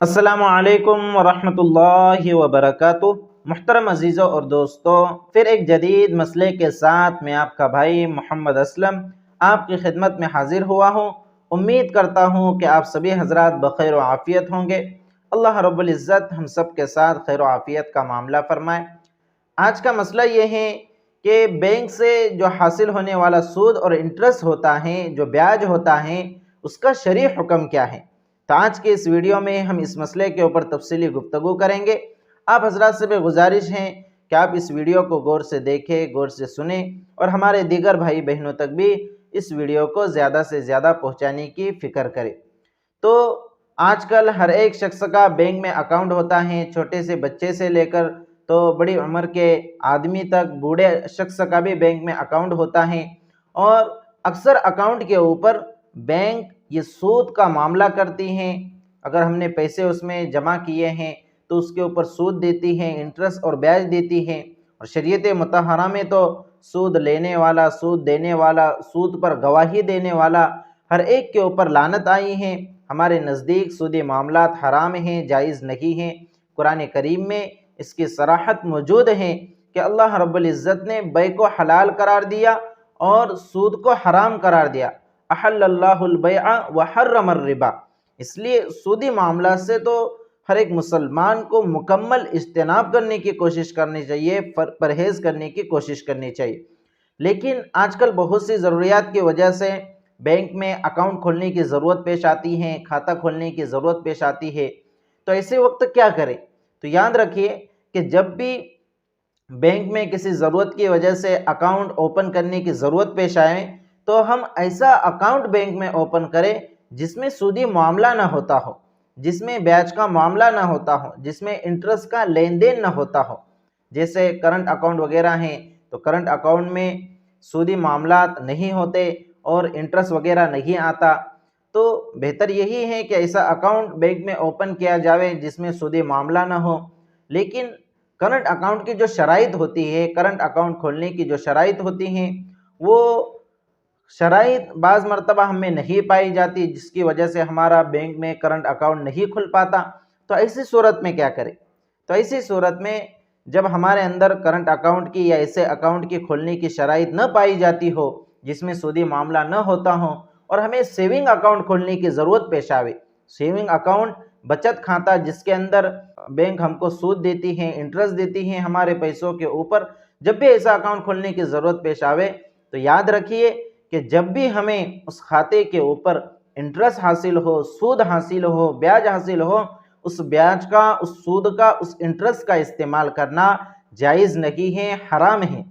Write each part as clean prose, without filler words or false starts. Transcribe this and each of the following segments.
السلام علیکم ورحمۃ اللہ وبرکاتہ۔ محترم عزیزوں اور دوستوں، پھر ایک جدید مسئلے کے ساتھ میں آپ کا بھائی محمد اسلم آپ کی خدمت میں حاضر ہوا ہوں۔ امید کرتا ہوں کہ آپ سبھی حضرات بخیر و عافیت ہوں گے۔ اللہ رب العزت ہم سب کے ساتھ خیر و عافیت کا معاملہ فرمائے۔ آج کا مسئلہ یہ ہے کہ بینک سے جو حاصل ہونے والا سود اور انٹرسٹ ہوتا ہے، جو بیاج ہوتا ہے، اس کا شرعی حکم کیا ہے؟ تو آج کے اس ویڈیو میں ہم اس مسئلے کے اوپر تفصیلی گفتگو کریں گے۔ آپ حضرات سے بھی گزارش ہے کہ آپ اس ویڈیو کو غور سے دیکھیں، غور سے سنیں اور ہمارے دیگر بھائی بہنوں تک بھی اس ویڈیو کو زیادہ سے زیادہ پہنچانے کی فکر کریں۔ تو آج کل ہر ایک شخص کا بینک میں اکاؤنٹ ہوتا ہے، چھوٹے سے بچے سے لے کر تو بڑی عمر کے آدمی تک، بوڑھے شخص کا بھی بینک میں اکاؤنٹ ہوتا ہے، اور اکثر اکاؤنٹ کے اوپر بینک یہ سود کا معاملہ کرتی ہیں۔ اگر ہم نے پیسے اس میں جمع کیے ہیں تو اس کے اوپر سود دیتی ہیں، انٹرسٹ اور بیاج دیتی ہیں۔ اور شریعت مطہرہ میں تو سود لینے والا، سود دینے والا، سود پر گواہی دینے والا ہر ایک کے اوپر لعنت آئی ہیں۔ ہمارے نزدیک سودی معاملات حرام ہیں، جائز نہیں ہیں۔ قرآن کریم میں اس کی صراحت موجود ہے کہ اللہ رب العزت نے بیع کو حلال قرار دیا اور سود کو حرام قرار دیا۔ احل اللہ البیع وحرم الربا۔ اس لیے سودی معاملات سے تو ہر ایک مسلمان کو مکمل اجتناب کرنے کی کوشش کرنی چاہیے، پرہیز کرنے کی کوشش کرنی چاہیے۔ لیکن آج کل بہت سی ضروریات کی وجہ سے بینک میں اکاؤنٹ کھولنے کی ضرورت پیش آتی ہے، کھاتہ کھولنے کی ضرورت پیش آتی ہے۔ تو ایسے وقت کیا کریں؟ تو یاد رکھیے کہ جب بھی بینک میں کسی ضرورت کی وجہ سے اکاؤنٹ اوپن کرنے کی ضرورت پیش آئے تو ہم ایسا اکاؤنٹ بینک میں اوپن کریں جس میں سودی معاملہ نہ ہوتا ہو، جس میں بیاج کا معاملہ نہ ہوتا ہو، جس میں انٹرسٹ کا لین دین نہ ہوتا ہو۔ جیسے کرنٹ اکاؤنٹ وغیرہ ہیں تو کرنٹ اکاؤنٹ میں سودی معاملات نہیں ہوتے اور انٹرسٹ وغیرہ نہیں آتا۔ تو بہتر یہی ہے کہ ایسا اکاؤنٹ بینک میں اوپن کیا جاوے جس میں سودی معاملہ نہ ہو۔ لیکن کرنٹ اکاؤنٹ کی جو شرائط ہوتی ہے، کرنٹ اکاؤنٹ کھولنے کی جو شرائط ہوتی ہیں، وہ شرائط بعض مرتبہ ہم میں نہیں پائی جاتی، جس کی وجہ سے ہمارا بینک میں کرنٹ اکاؤنٹ نہیں کھل پاتا۔ تو ایسی صورت میں کیا کریں؟ تو ایسی صورت میں جب ہمارے اندر کرنٹ اکاؤنٹ کی یا ایسے اکاؤنٹ کی کھولنے کی شرائط نہ پائی جاتی ہو جس میں سودی معاملہ نہ ہوتا ہو، اور ہمیں سیونگ اکاؤنٹ کھولنے کی ضرورت پیش آوے، سیونگ اکاؤنٹ بچت کھاتہ جس کے اندر بینک ہم کو سود دیتی ہے، انٹرسٹ دیتی ہے ہمارے پیسوں کے اوپر، جب بھی ایسا اکاؤنٹ کھولنے کی ضرورت پیش آوے تو یاد رکھیے کہ جب بھی ہمیں اس کھاتے کے اوپر انٹرسٹ حاصل ہو، سود حاصل ہو، بیاج حاصل ہو، اس بیاج کا، اس سود کا، اس انٹرسٹ کا استعمال کرنا جائز نہیں ہے، حرام ہے۔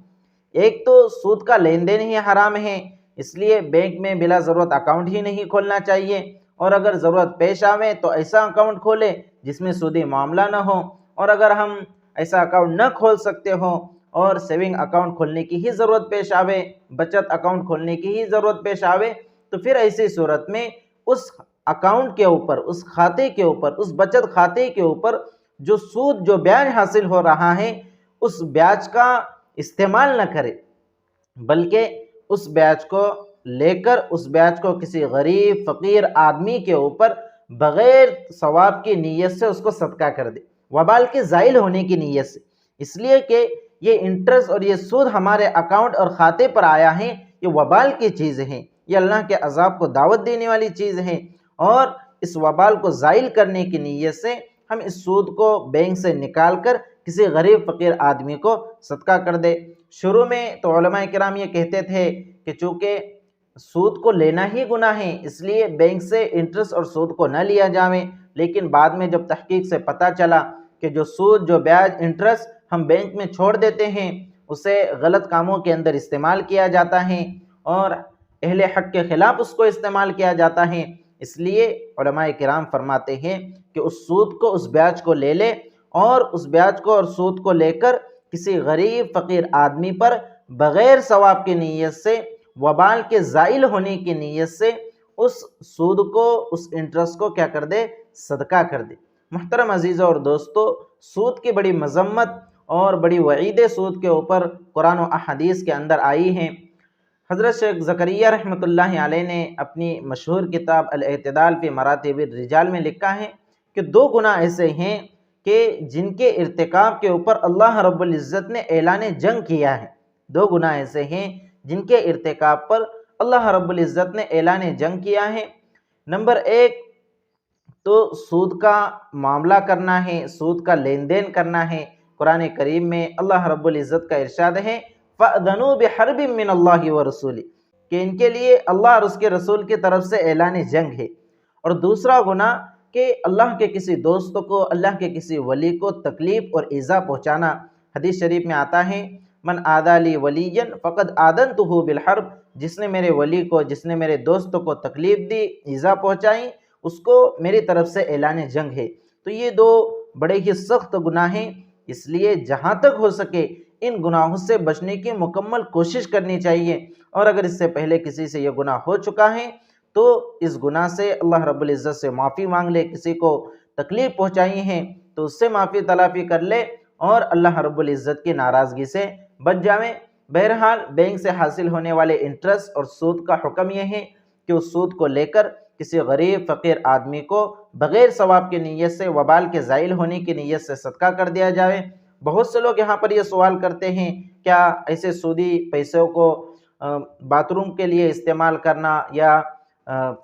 ایک تو سود کا لین دین ہی حرام ہے، اس لیے بینک میں بلا ضرورت اکاؤنٹ ہی نہیں کھولنا چاہیے، اور اگر ضرورت پیش آوے تو ایسا اکاؤنٹ کھولے جس میں سودی معاملہ نہ ہو۔ اور اگر ہم ایسا اکاؤنٹ نہ کھول سکتے ہو اور سیونگ اکاؤنٹ کھولنے کی ہی ضرورت پیش آوے، بچت اکاؤنٹ کھولنے کی ہی ضرورت پیش آوے، تو پھر ایسی صورت میں اس اکاؤنٹ کے اوپر، اس کھاتے کے اوپر، اس بچت کھاتے کے اوپر جو سود، جو بیاج حاصل ہو رہا ہے، اس بیاج کا استعمال نہ کرے، بلکہ اس بیاج کو لے کر اس بیاج کو کسی غریب فقیر آدمی کے اوپر بغیر ثواب کی نیت سے اس کو صدقہ کر دے، وبال کے زائل ہونے کی نیت سے۔ اس لیے کہ یہ انٹرسٹ اور یہ سود ہمارے اکاؤنٹ اور کھاتے پر آیا ہے، یہ وبال کی چیز ہے، یہ اللہ کے عذاب کو دعوت دینے والی چیز ہے، اور اس وبال کو زائل کرنے کی نیت سے ہم اس سود کو بینک سے نکال کر کسی غریب فقیر آدمی کو صدقہ کر دے۔ شروع میں تو علماء کرام یہ کہتے تھے کہ چونکہ سود کو لینا ہی گناہ ہے، اس لیے بینک سے انٹرسٹ اور سود کو نہ لیا جائے، لیکن بعد میں جب تحقیق سے پتہ چلا کہ جو سود، جو بیاج، انٹرسٹ ہم بینک میں چھوڑ دیتے ہیں، اسے غلط کاموں کے اندر استعمال کیا جاتا ہے اور اہل حق کے خلاف اس کو استعمال کیا جاتا ہے، اس لیے علماء کرام فرماتے ہیں کہ اس سود کو، اس بیاج کو لے لے، اور اس بیاج کو اور سود کو لے کر کسی غریب فقیر آدمی پر بغیر ثواب کی نیت سے، وبال کے زائل ہونے کی نیت سے اس سود کو، اس انٹرسٹ کو کیا کر دے؟ صدقہ کر دے۔ محترم عزیزوں اور دوستو، سود کی بڑی مذمت اور بڑی وعید سود کے اوپر قرآن و احادیث کے اندر آئی ہیں۔ حضرت شیخ زکریا رحمۃ اللہ علیہ نے اپنی مشہور کتاب الاعتدال فی مراتب الرجال میں لکھا ہے کہ کہ دو گناہ ایسے ہیں کہ جن کے ارتکاب کے اوپر اللہ رب العزت نے اعلان جنگ کیا ہے. دو گناہ ایسے ہیں جن کے ارتکاب پر اللہ رب العزت نے اعلان جنگ کیا ہے. نمبر ایک تو سود کا معاملہ کرنا ہے، سود کا لین دین کرنا ہے. قرآن کریم میں اللہ رب العزت کا ارشاد ہے فَأْذَنُوا بِحَرْبٍ مِّنَ اللَّهِ وَرَسُولِهِ کہ ان کے لیے اللہ اور اس کے رسول کی طرف سے اعلان جنگ ہے. اور دوسرا گناہ کہ اللہ کے کسی دوست کو، اللہ کے کسی ولی کو تکلیف اور ایذا پہنچانا. حدیث شریف میں آتا ہے من آذا لی ولیا فقد آذنتہ بالحرب، جس نے میرے ولی کو، جس نے میرے دوست کو تکلیف دی، ایذا پہنچائی، اس کو میری طرف سے اعلان جنگ ہے. تو یہ دو بڑے ہی سخت گناہ ہیں، اس لیے جہاں تک ہو سکے ان گناہوں سے بچنے کی مکمل کوشش کرنی چاہیے. اور اگر اس سے پہلے کسی سے یہ گناہ ہو چکا ہے تو اس گناہ سے اللہ رب العزت سے معافی مانگ لے. کسی کو تکلیف پہنچائی ہیں تو اس سے معافی تلافی کر لے اور اللہ رب العزت کی ناراضگی سے بچ جاویں. بہرحال بینک سے حاصل ہونے والے انٹرسٹ اور سود کا حکم یہ ہے کہ اس سود کو لے کر کسی غریب فقیر آدمی کو بغیر ثواب کی نیت سے، وبال کے زائل ہونے کی نیت سے صدقہ کر دیا جائے. بہت سے لوگ یہاں پر یہ سوال کرتے ہیں کیا ایسے سودی پیسوں کو باتھ روم کے لیے استعمال کرنا یا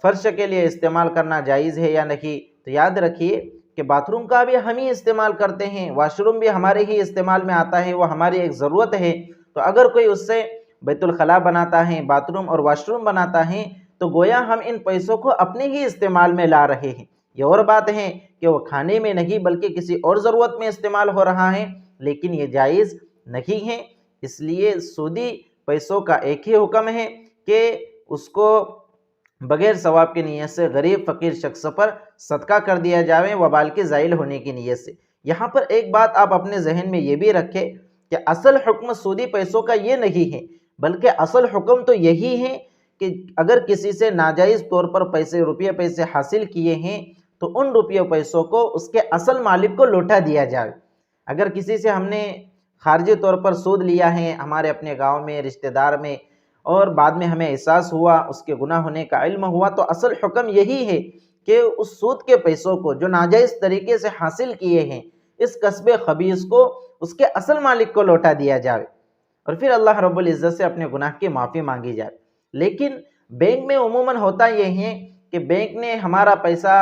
فرش کے لیے استعمال کرنا جائز ہے یا نہیں؟ تو یاد رکھیے کہ باتھ روم کا بھی ہم ہی استعمال کرتے ہیں، واش روم بھی ہمارے ہی استعمال میں آتا ہے، وہ ہماری ایک ضرورت ہے. تو اگر کوئی اس سے بیت الخلاء بناتا ہے، باتھ روم اور واش روم بناتا ہے تو گویا ہم ان پیسوں کو اپنے ہی استعمال میں لا رہے ہیں. یہ اور بات ہے کہ وہ کھانے میں نہیں بلکہ کسی اور ضرورت میں استعمال ہو رہا ہے، لیکن یہ جائز نہیں ہے. اس لیے سودی پیسوں کا ایک ہی حکم ہے کہ اس کو بغیر ثواب کی نیت سے غریب فقیر شخص پر صدقہ کر دیا جائے وبال کے زائل ہونے کی نیت سے. یہاں پر ایک بات آپ اپنے ذہن میں یہ بھی رکھیں کہ اصل حکم سودی پیسوں کا یہ نہیں ہے، بلکہ اصل حکم تو یہی ہے کہ اگر کسی سے ناجائز طور پر روپیے پیسے حاصل کیے ہیں تو ان روپیے پیسوں کو اس کے اصل مالک کو لوٹا دیا جائے. اگر کسی سے ہم نے خارجی طور پر سود لیا ہے ہمارے اپنے گاؤں میں، رشتہ دار میں، اور بعد میں ہمیں احساس ہوا، اس کے گناہ ہونے کا علم ہوا، تو اصل حکم یہی ہے کہ اس سود کے پیسوں کو جو ناجائز طریقے سے حاصل کیے ہیں، اس کسب خبیث کو اس کے اصل مالک کو لوٹا دیا جائے اور پھر اللہ رب العزت سے اپنے گناہ کی معافی مانگی جائے. لیکن بینک میں عموماً ہوتا یہ ہے کہ بینک نے ہمارا پیسہ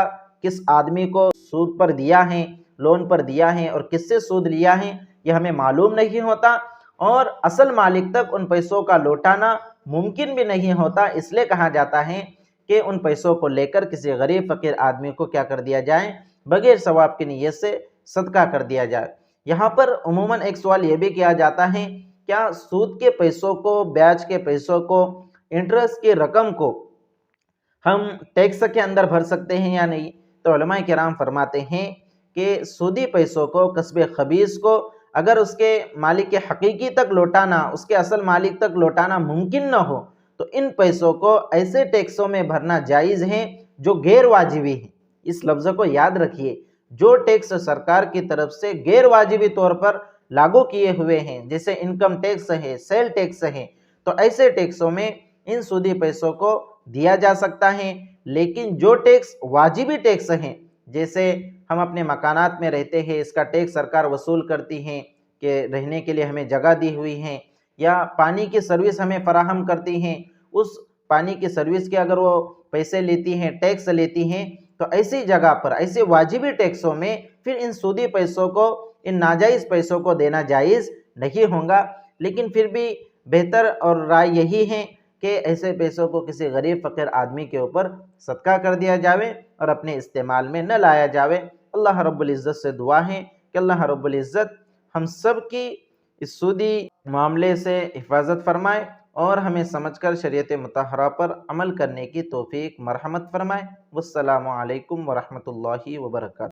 کس آدمی کو سود پر دیا ہے، لون پر دیا ہے، اور کس سے سود لیا ہے یہ ہمیں معلوم نہیں ہوتا، اور اصل مالک تک ان پیسوں کا لوٹانا ممکن بھی نہیں ہوتا. اس لیے کہا جاتا ہے کہ ان پیسوں کو لے کر کسی غریب فقیر آدمی کو کیا کر دیا جائے، بغیر ثواب کی نیت سے صدقہ کر دیا جائے. یہاں پر عموماً ایک سوال یہ بھی کیا جاتا ہے کیا سود کے پیسوں کو، بیاج کے پیسوں کو، انٹرسٹ کی رقم کو ہم ٹیکس کے اندر بھر سکتے ہیں یا نہیں؟ تو علماء کرام فرماتے ہیں کہ سودی پیسوں کو، کسب خبیث کو اگر اس کے مالک کے حقیقی تک لوٹانا، اس کے اصل مالک تک لوٹانا ممکن نہ ہو تو ان پیسوں کو ایسے ٹیکسوں میں بھرنا جائز ہے جو غیر واجبی ہیں. اس لفظ کو یاد رکھیے، جو ٹیکس سرکار کی طرف سے غیر واجبی طور پر لاگو کیے ہوئے ہیں، جیسے انکم ٹیکس ہے، سیل ٹیکس ہے، تو ایسے ٹیکسوں میں ان سودی پیسوں کو دیا جا سکتا ہے. لیکن جو ٹیکس واجبی ٹیکس ہیں، جیسے ہم اپنے مکانات میں رہتے ہیں، اس کا ٹیکس سرکار وصول کرتی ہیں کہ رہنے کے لیے ہمیں جگہ دی ہوئی ہے، یا پانی کی سروس ہمیں فراہم کرتی ہیں، اس پانی کی سروس کے اگر وہ پیسے لیتی ہیں، ٹیکس لیتی ہیں، تو ایسی جگہ پر، ایسے واجبی ٹیکسوں میں پھر ان سودی پیسوں کو، ان ناجائز پیسوں کو دینا جائز نہیں ہوگا. لیکن پھر بھی بہتر اور رائے یہی ہے کہ ایسے پیسوں کو کسی غریب فقیر آدمی کے اوپر صدقہ کر دیا جاوے اور اپنے استعمال میں نہ لایا جاوے. اللہ رب العزت سے دعا ہے کہ اللہ رب العزت ہم سب کی اس سودی معاملے سے حفاظت فرمائے اور ہمیں سمجھ کر شریعت مطہرہ پر عمل کرنے کی توفیق مرحمت فرمائے. والسلام علیکم ورحمۃ اللہ وبرکاتہ.